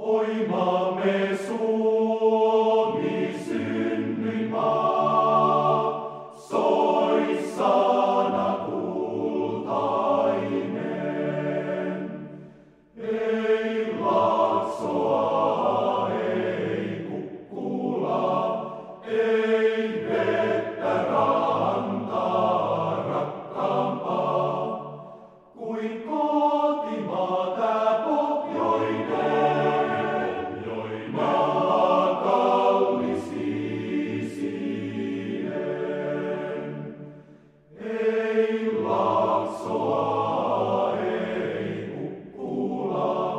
Oi maamme Suomi synnyinmaa, soi sana kultainen. Ei Laaksoa, ei Kukkulaa, ei vettä rantaa rakkaampaa kuin kotimaa tää pohjoinen, maa kallis isien. Ei Laaksoa, ei Kukkulaa,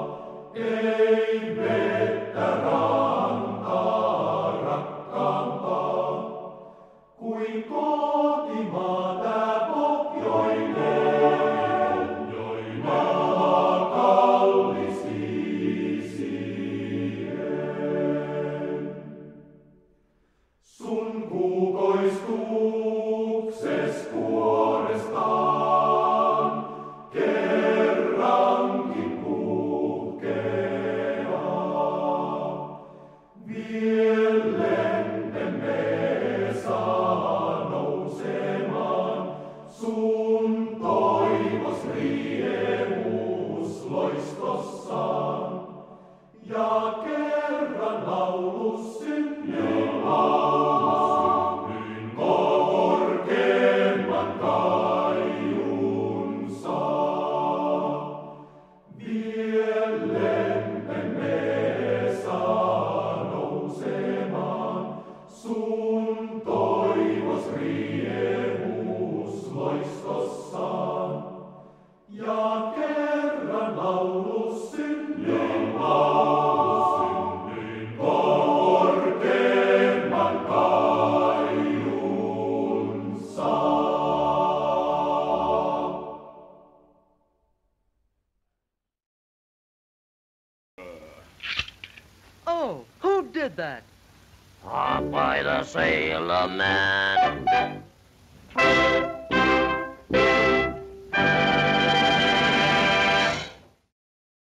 ei vettä rantaa rakkaampaa kuin kotimaa tää pohjoinen, maa kallis isien. Sun kuukoistukses kuorestaan kerrankin puhkeaa. Viellentemme saa nousemaan sun toivos riemus loistossaan. Ja kerran laulus synnyin korkeimman kaiun saa. Viellentemme saa nousemaan sun toivos riemus loistossaan. Ja kerran laulus synnyin korkeimman kaiun saa. Oh, who did that? Popeye the Sailor Man.